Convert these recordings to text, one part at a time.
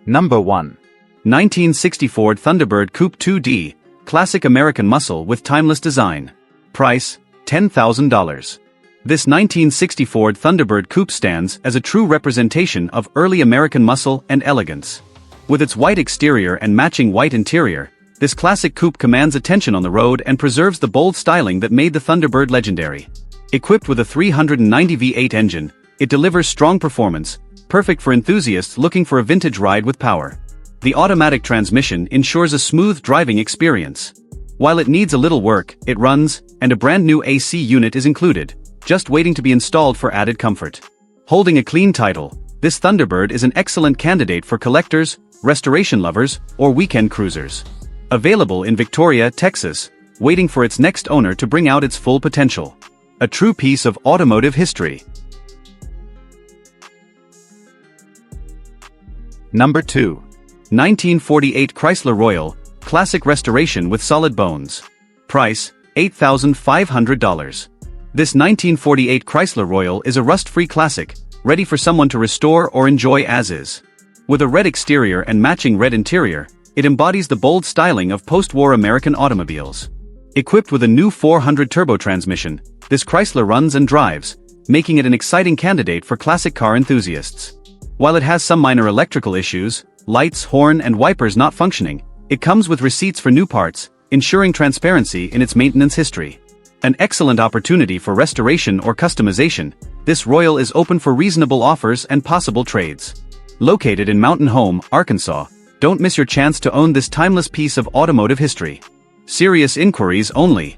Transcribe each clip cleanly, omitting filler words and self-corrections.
Number 1. 1960 Ford Thunderbird Coupe 2D, classic American muscle with timeless design. Price, $10,000. This 1960 Ford Thunderbird Coupe stands as a true representation of early American muscle and elegance. With its white exterior and matching white interior, this classic coupe commands attention on the road and preserves the bold styling that made the Thunderbird legendary. Equipped with a 390 V8 engine, it delivers strong performance, perfect for enthusiasts looking for a vintage ride with power. The automatic transmission ensures a smooth driving experience. While it needs a little work, it runs, and a brand new AC unit is included, just waiting to be installed for added comfort. Holding a clean title, this Thunderbird is an excellent candidate for collectors, restoration lovers, or weekend cruisers. Available in Victoria, Texas, waiting for its next owner to bring out its full potential. A true piece of automotive history. Number 2. 1948 Chrysler Royal, classic restoration with solid bones. Price, $8,500. This 1948 Chrysler Royal is a rust-free classic, ready for someone to restore or enjoy as is. With a red exterior and matching red interior, it embodies the bold styling of post-war American automobiles. Equipped with a new 400 turbo transmission, this Chrysler runs and drives, making it an exciting candidate for classic car enthusiasts. While it has some minor electrical issues, lights, horn, and wipers not functioning, it comes with receipts for new parts, ensuring transparency in its maintenance history. An excellent opportunity for restoration or customization, this Royal is open for reasonable offers and possible trades. Located in Mountain Home, Arkansas, don't miss your chance to own this timeless piece of automotive history. Serious inquiries only.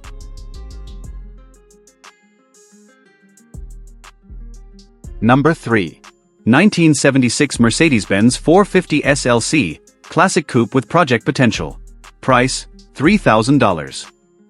Number 3. 1976 Mercedes-Benz 450 SLC, classic coupe with project potential. Price, $3,000.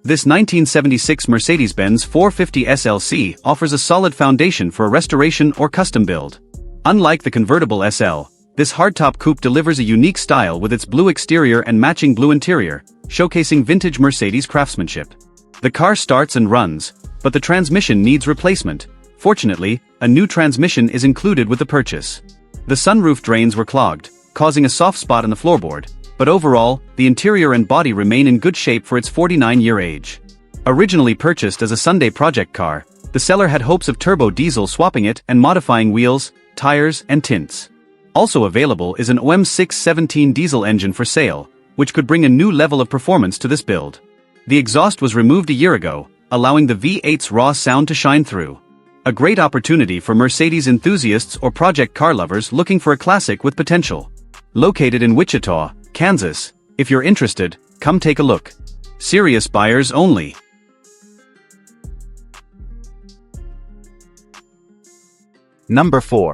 This 1976 Mercedes-Benz 450 SLC offers a solid foundation for a restoration or custom build. Unlike the convertible SL, this hardtop coupe delivers a unique style with its blue exterior and matching blue interior, showcasing vintage Mercedes craftsmanship. The car starts and runs, but the transmission needs replacement. Fortunately, a new transmission is included with the purchase. The sunroof drains were clogged, causing a soft spot in the floorboard, but overall, the interior and body remain in good shape for its 49-year age. Originally purchased as a Sunday project car, the seller had hopes of turbo diesel swapping it and modifying wheels, tires, and tints. Also available is an OM617 diesel engine for sale, which could bring a new level of performance to this build. The exhaust was removed a year ago, allowing the V8's raw sound to shine through. A great opportunity for Mercedes enthusiasts or project car lovers looking for a classic with potential. Located in Wichita, Kansas, if you're interested, come take a look. Serious buyers only. Number 4.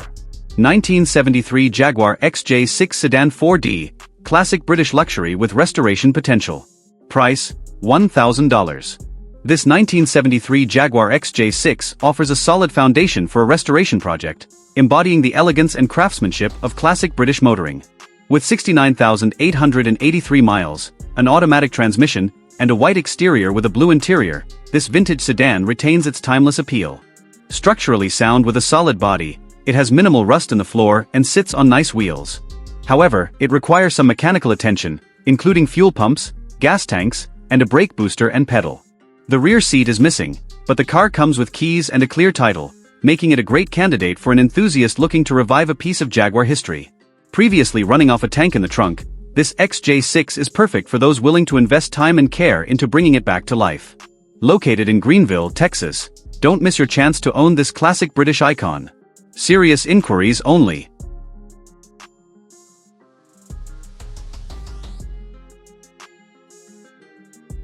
1973 Jaguar XJ6 Sedan 4D, classic British luxury with restoration potential. Price, $1,000. This 1973 Jaguar XJ6 offers a solid foundation for a restoration project, embodying the elegance and craftsmanship of classic British motoring. With 69,883 miles, an automatic transmission, and a white exterior with a blue interior, this vintage sedan retains its timeless appeal. Structurally sound with a solid body, it has minimal rust in the floor and sits on nice wheels. However, it requires some mechanical attention, including fuel pumps, gas tanks, and a brake booster and pedal. The rear seat is missing, but the car comes with keys and a clear title, making it a great candidate for an enthusiast looking to revive a piece of Jaguar history. Previously running off a tank in the trunk, this XJ6 is perfect for those willing to invest time and care into bringing it back to life. Located in Greenville, Texas, don't miss your chance to own this classic British icon. Serious inquiries only.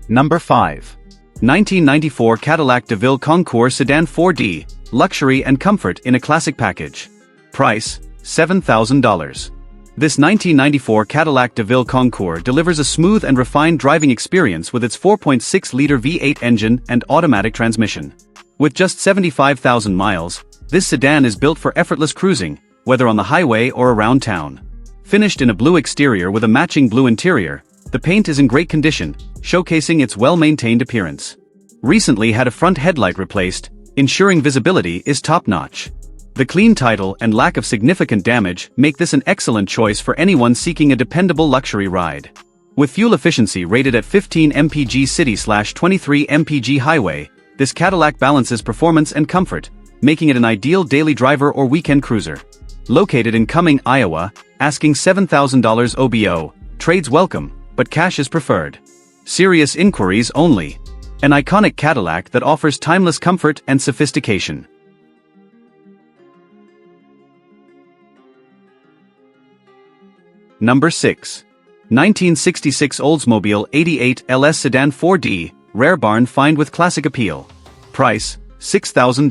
Number 5. 1994 Cadillac DeVille Concours Sedan 4D, luxury and comfort in a classic package. Price, $7,000. This 1994 Cadillac DeVille Concours delivers a smooth and refined driving experience with its 4.6-liter V8 engine and automatic transmission. With just 75,000 miles, this sedan is built for effortless cruising, whether on the highway or around town. Finished in a blue exterior with a matching blue interior, the paint is in great condition, showcasing its well-maintained appearance. Recently had a front headlight replaced, ensuring visibility is top-notch. The clean title and lack of significant damage make this an excellent choice for anyone seeking a dependable luxury ride. With fuel efficiency rated at 15 mpg city/23 mpg highway, this Cadillac balances performance and comfort, making it an ideal daily driver or weekend cruiser. Located in Cumming, Iowa, asking $7,000 OBO, trades welcome, but cash is preferred. Serious inquiries only. An iconic Cadillac that offers timeless comfort and sophistication. Number 6. 1966 Oldsmobile 88 LS Sedan 4D, rare barn find with classic appeal. Price, $6,000.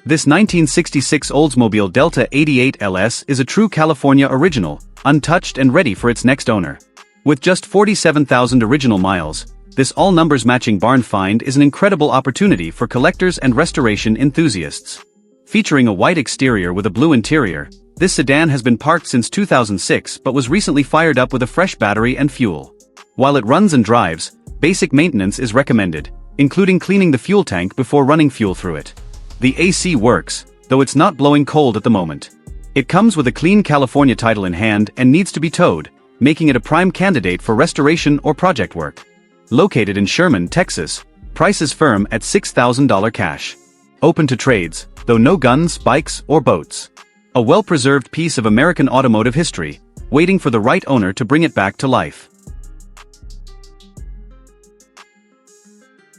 This 1966 Oldsmobile Delta 88 LS is a true California original, untouched and ready for its next owner. With just 47,000 original miles, this all-numbers matching barn find is an incredible opportunity for collectors and restoration enthusiasts. Featuring a white exterior with a blue interior, this sedan has been parked since 2006 but was recently fired up with a fresh battery and fuel. While it runs and drives, basic maintenance is recommended, including cleaning the fuel tank before running fuel through it. The AC works, though it's not blowing cold at the moment. It comes with a clean California title in hand and needs to be towed, making it a prime candidate for restoration or project work. Located in Sherman, Texas, price is firm at $6,000 cash. Open to trades, though no guns, bikes, or boats. A well-preserved piece of American automotive history, waiting for the right owner to bring it back to life.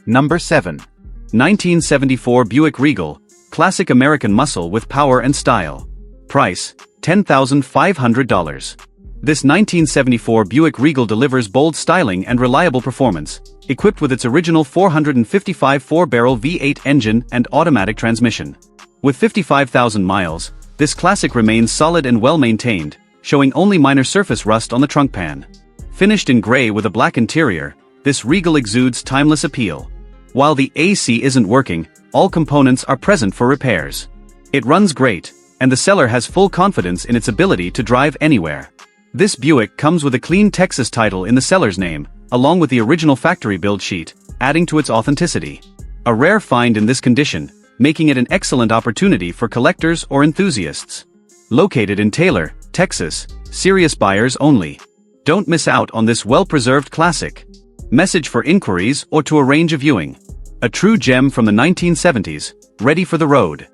Number 7. 1974 Buick Regal, classic American muscle with power and style. Price, $10,500. This 1974 Buick Regal delivers bold styling and reliable performance, equipped with its original 455 4-barrel V8 engine and automatic transmission. With 55,000 miles, this classic remains solid and well-maintained, showing only minor surface rust on the trunk pan. Finished in gray with a black interior, this Regal exudes timeless appeal. While the AC isn't working, all components are present for repairs. It runs great, and the seller has full confidence in its ability to drive anywhere. This Buick comes with a clean Texas title in the seller's name, along with the original factory build sheet, adding to its authenticity. A rare find in this condition, making it an excellent opportunity for collectors or enthusiasts. Located in Taylor, Texas, serious buyers only. Don't miss out on this well-preserved classic. Message for inquiries or to arrange a viewing. A true gem from the 1970s, ready for the road.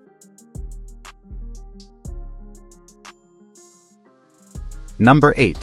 Number 8.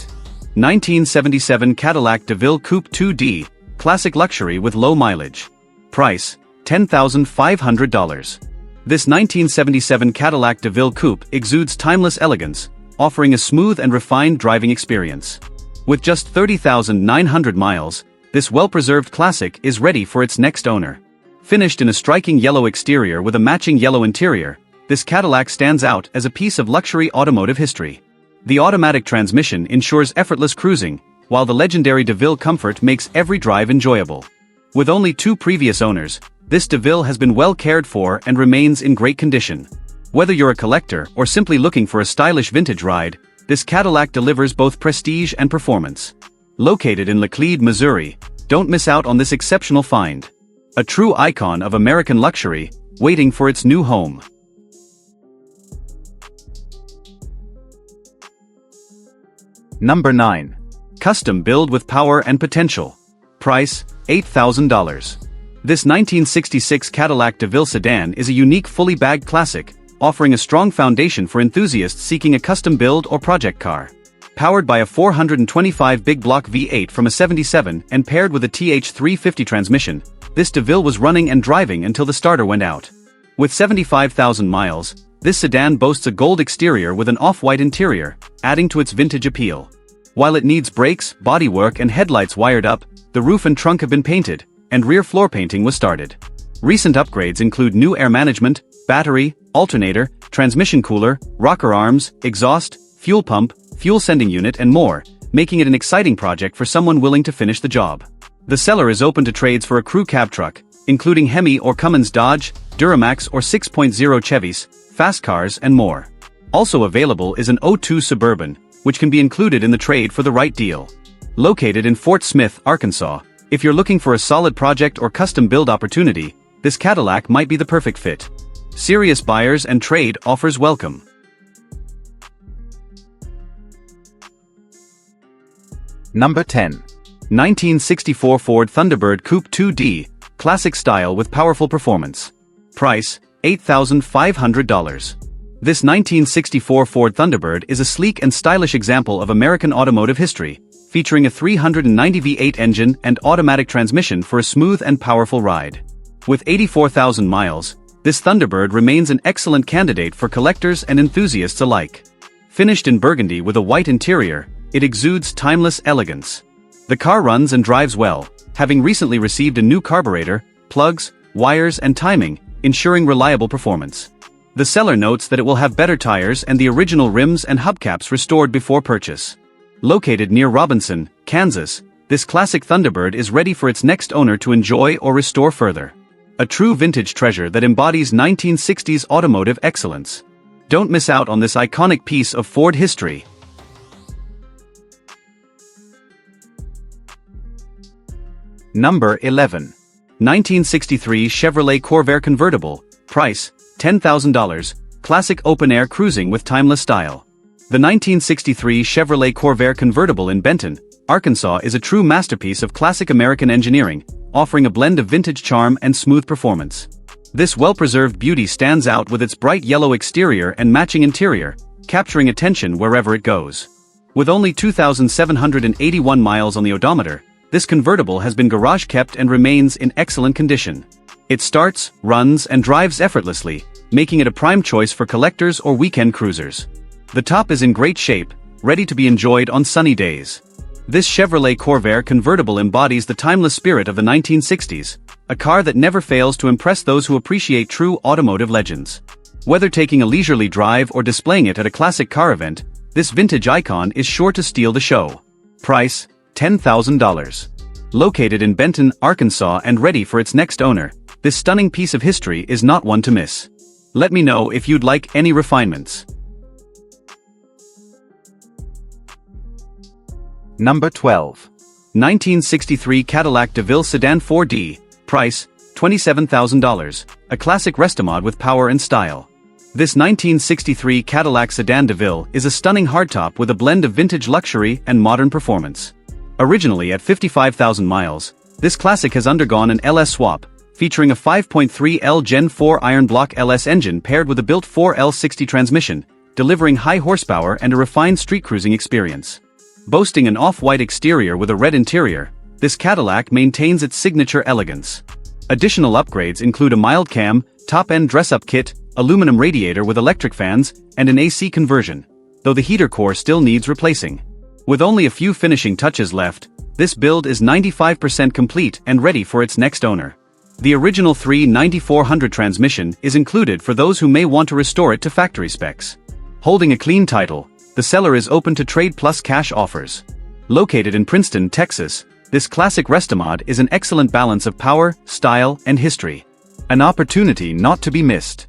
1977 Cadillac DeVille Coupe 2D, classic luxury with low mileage. Price, $10,500. This 1977 Cadillac DeVille Coupe exudes timeless elegance, offering a smooth and refined driving experience. With just 30,900 miles, this well-preserved classic is ready for its next owner. Finished in a striking yellow exterior with a matching yellow interior, this Cadillac stands out as a piece of luxury automotive history. The automatic transmission ensures effortless cruising, while the legendary DeVille comfort makes every drive enjoyable. With only 2 previous owners, this DeVille has been well cared for and remains in great condition. Whether you're a collector or simply looking for a stylish vintage ride, this Cadillac delivers both prestige and performance. Located in Laclede, Missouri, don't miss out on this exceptional find. A true icon of American luxury, waiting for its new home. Number 9. Custom build with power and potential. Price, $8,000. This 1966 Cadillac DeVille sedan is a unique fully bagged classic, offering a strong foundation for enthusiasts seeking a custom build or project car. Powered by a 425 big block V8 from a 77 and paired with a TH350 transmission, this DeVille was running and driving until the starter went out. With 75,000 miles, this sedan boasts a gold exterior with an off-white interior, adding to its vintage appeal. While it needs brakes, bodywork and headlights wired up, the roof and trunk have been painted, and rear floor painting was started. Recent upgrades include new air management, battery, alternator, transmission cooler, rocker arms, exhaust, fuel pump, fuel sending unit and more, making it an exciting project for someone willing to finish the job. The seller is open to trades for a crew cab truck, including Hemi or Cummins Dodge, Duramax or 6.0 Chevys, fast cars and more. Also available is an '02 Suburban, which can be included in the trade for the right deal. Located in Fort Smith, Arkansas, if you're looking for a solid project or custom build opportunity, this Cadillac might be the perfect fit. Serious buyers and trade offers welcome. Number 10. 1964 Ford Thunderbird Coupe 2D, classic style with powerful performance. Price, $8,500. This 1964 Ford Thunderbird is a sleek and stylish example of American automotive history, featuring a 390 V8 engine and automatic transmission for a smooth and powerful ride. With 84,000 miles, this Thunderbird remains an excellent candidate for collectors and enthusiasts alike. Finished in burgundy with a white interior, it exudes timeless elegance. The car runs and drives well, having recently received a new carburetor, plugs, wires and timing, ensuring reliable performance. The seller notes that it will have better tires and the original rims and hubcaps restored before purchase. Located near Robinson, Kansas, this classic Thunderbird is ready for its next owner to enjoy or restore further. A true vintage treasure that embodies 1960s automotive excellence. Don't miss out on this iconic piece of Ford history. Number 11. 1963 Chevrolet Corvair Convertible, price, $10,000, classic open-air cruising with timeless style. The 1963 Chevrolet Corvair Convertible in Benton, Arkansas is a true masterpiece of classic American engineering, offering a blend of vintage charm and smooth performance. This well-preserved beauty stands out with its bright yellow exterior and matching interior, capturing attention wherever it goes. With only 2,781 miles on the odometer, this convertible has been garage-kept and remains in excellent condition. It starts, runs, and drives effortlessly, making it a prime choice for collectors or weekend cruisers. The top is in great shape, ready to be enjoyed on sunny days. This Chevrolet Corvair convertible embodies the timeless spirit of the 1960s, a car that never fails to impress those who appreciate true automotive legends. Whether taking a leisurely drive or displaying it at a classic car event, this vintage icon is sure to steal the show. Price, $10,000. Located in Benton, Arkansas and ready for its next owner, this stunning piece of history is not one to miss. Let me know if you'd like any refinements. Number 12. 1963 Cadillac DeVille Sedan 4D, price, $27,000, a classic restomod with power and style. This 1963 Cadillac Sedan DeVille is a stunning hardtop with a blend of vintage luxury and modern performance. Originally at 55,000 miles, this classic has undergone an LS swap, featuring a 5.3L Gen 4 iron block LS engine paired with a built 4L60 transmission, delivering high horsepower and a refined street cruising experience. Boasting an off-white exterior with a red interior, this Cadillac maintains its signature elegance. Additional upgrades include a mild cam, top-end dress-up kit, aluminum radiator with electric fans, and an AC conversion, though the heater core still needs replacing. With only a few finishing touches left, this build is 95% complete and ready for its next owner. The original 390-400 transmission is included for those who may want to restore it to factory specs. Holding a clean title, the seller is open to trade plus cash offers. Located in Princeton, Texas, this classic restomod is an excellent balance of power, style, and history. An opportunity not to be missed.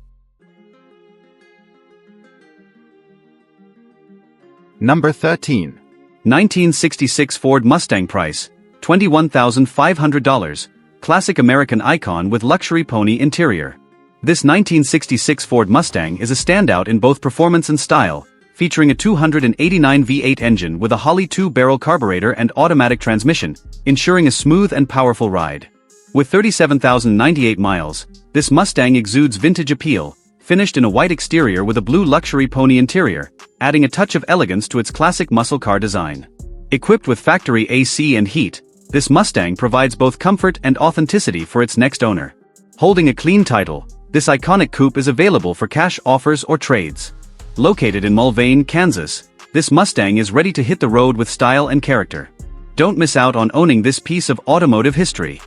Number 13. 1966 Ford Mustang price, $21,500, classic American icon with luxury pony interior. This 1966 Ford Mustang is a standout in both performance and style, featuring a 289 V8 engine with a Holley 2-barrel carburetor and automatic transmission, ensuring a smooth and powerful ride. With 37,098 miles, this Mustang exudes vintage appeal, finished in a white exterior with a blue luxury pony interior, adding a touch of elegance to its classic muscle car design. Equipped with factory AC and heat, this Mustang provides both comfort and authenticity for its next owner. Holding a clean title, this iconic coupe is available for cash offers or trades. Located in Mulvane, Kansas, this Mustang is ready to hit the road with style and character. Don't miss out on owning this piece of automotive history.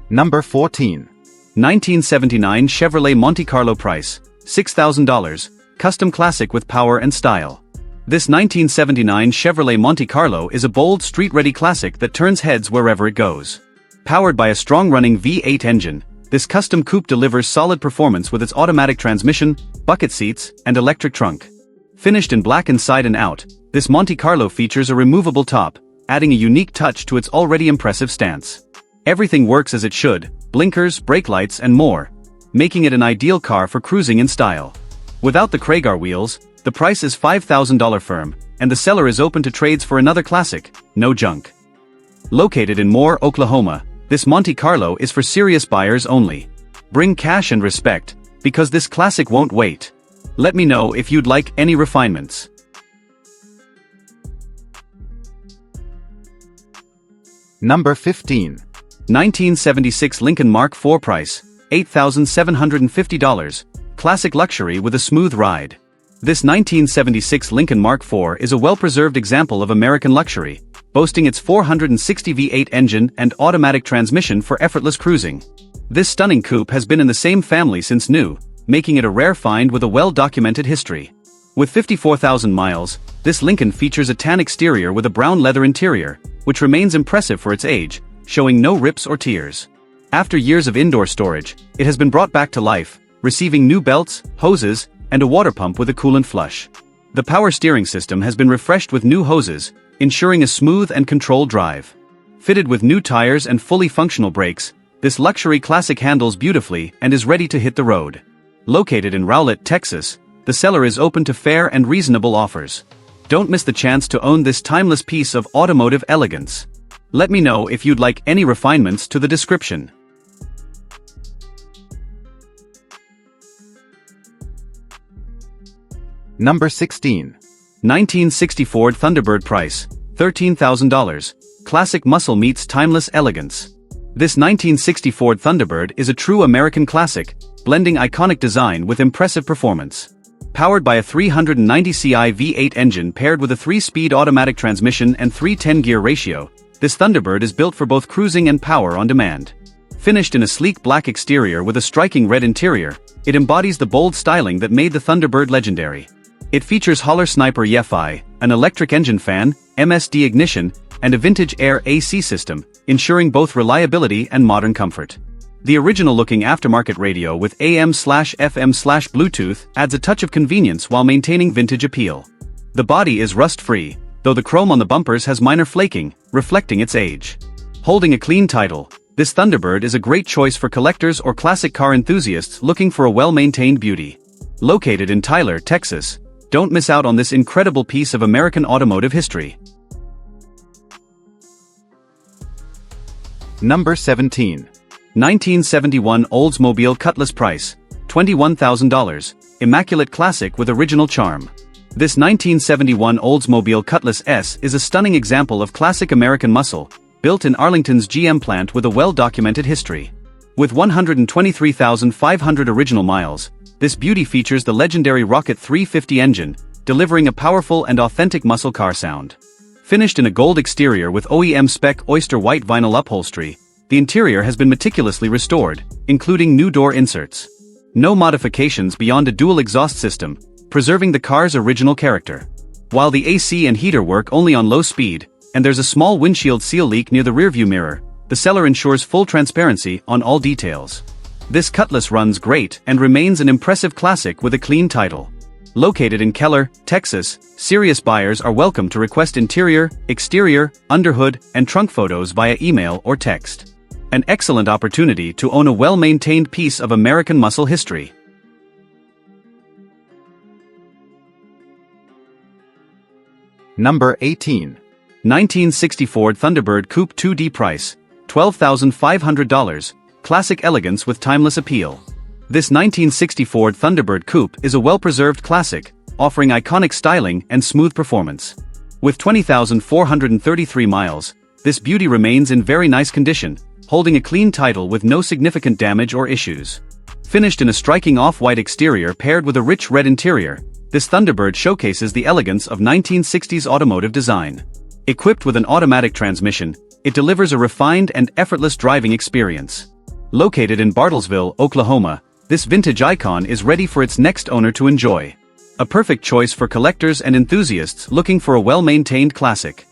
Number 14. 1979 Chevrolet Monte Carlo price, $6,000, custom classic with power and style. This 1979 Chevrolet Monte Carlo is a bold street-ready classic that turns heads wherever it goes. Powered by a strong-running V8 engine, this custom coupe delivers solid performance with its automatic transmission, bucket seats, and electric trunk. Finished in black inside and out, this Monte Carlo features a removable top, adding a unique touch to its already impressive stance. Everything works as it should, blinkers, brake lights and more, making it an ideal car for cruising in style. Without the Craigar wheels, the price is $5,000 firm, and the seller is open to trades for another classic, no junk. Located in Moore, Oklahoma, this Monte Carlo is for serious buyers only. Bring cash and respect, because this classic won't wait. Let me know if you'd like any refinements. Number 15. 1976 Lincoln Mark IV price, $8,750, classic luxury with a smooth ride. This 1976 Lincoln Mark IV is a well-preserved example of American luxury, boasting its 460 V8 engine and automatic transmission for effortless cruising. This stunning coupe has been in the same family since new, making it a rare find with a well-documented history. With 54,000 miles, this Lincoln features a tan exterior with a brown leather interior, which remains impressive for its age, showing no rips or tears. After years of indoor storage, it has been brought back to life, receiving new belts, hoses, and a water pump with a coolant flush. The power steering system has been refreshed with new hoses, ensuring a smooth and controlled drive. Fitted with new tires and fully functional brakes, this luxury classic handles beautifully and is ready to hit the road. Located in Rowlett, Texas, the seller is open to fair and reasonable offers. Don't miss the chance to own this timeless piece of automotive elegance. Let me know if you'd like any refinements to the description. Number 16. 1960 Ford Thunderbird price, $13,000, classic muscle meets timeless elegance. This 1960 Ford Thunderbird is a true American classic, blending iconic design with impressive performance. Powered by a 390 CI V8 engine paired with a 3-speed automatic transmission and 3:10 gear ratio, this Thunderbird is built for both cruising and power on demand. Finished in a sleek black exterior with a striking red interior, it embodies the bold styling that made the Thunderbird legendary. It features Holler Sniper YFI, an electric engine fan, MSD ignition, and a vintage air AC system, ensuring both reliability and modern comfort. The original-looking aftermarket radio with AM/FM/Bluetooth adds a touch of convenience while maintaining vintage appeal. The body is rust-free, though the chrome on the bumpers has minor flaking, reflecting its age. Holding a clean title, this Thunderbird is a great choice for collectors or classic car enthusiasts looking for a well-maintained beauty. Located in Tyler, Texas, don't miss out on this incredible piece of American automotive history. Number 17. 1971 Oldsmobile Cutlass price, $21,000, immaculate classic with original charm. This 1971 Oldsmobile Cutlass S is a stunning example of classic American muscle, built in Arlington's GM plant with a well-documented history. With 123,500 original miles, this beauty features the legendary Rocket 350 engine, delivering a powerful and authentic muscle car sound. Finished in a gold exterior with OEM spec oyster white vinyl upholstery, the interior has been meticulously restored, including new door inserts. No modifications beyond a dual exhaust system, preserving the car's original character. While the AC and heater work only on low speed, and there's a small windshield seal leak near the rearview mirror, the seller ensures full transparency on all details. This Cutlass runs great and remains an impressive classic with a clean title. Located in Keller, Texas, serious buyers are welcome to request interior, exterior, underhood, and trunk photos via email or text. An excellent opportunity to own a well-maintained piece of American muscle history. Number 18. 1960 Ford Thunderbird Coupe 2D price, $12,500, classic elegance with timeless appeal. This 1960 Ford Thunderbird Coupe is a well-preserved classic, offering iconic styling and smooth performance. With 20,433 miles, this beauty remains in very nice condition, holding a clean title with no significant damage or issues. Finished in a striking off-white exterior paired with a rich red interior, this Thunderbird showcases the elegance of 1960s automotive design. Equipped with an automatic transmission, it delivers a refined and effortless driving experience. Located in Bartlesville, Oklahoma, this vintage icon is ready for its next owner to enjoy. A perfect choice for collectors and enthusiasts looking for a well-maintained classic.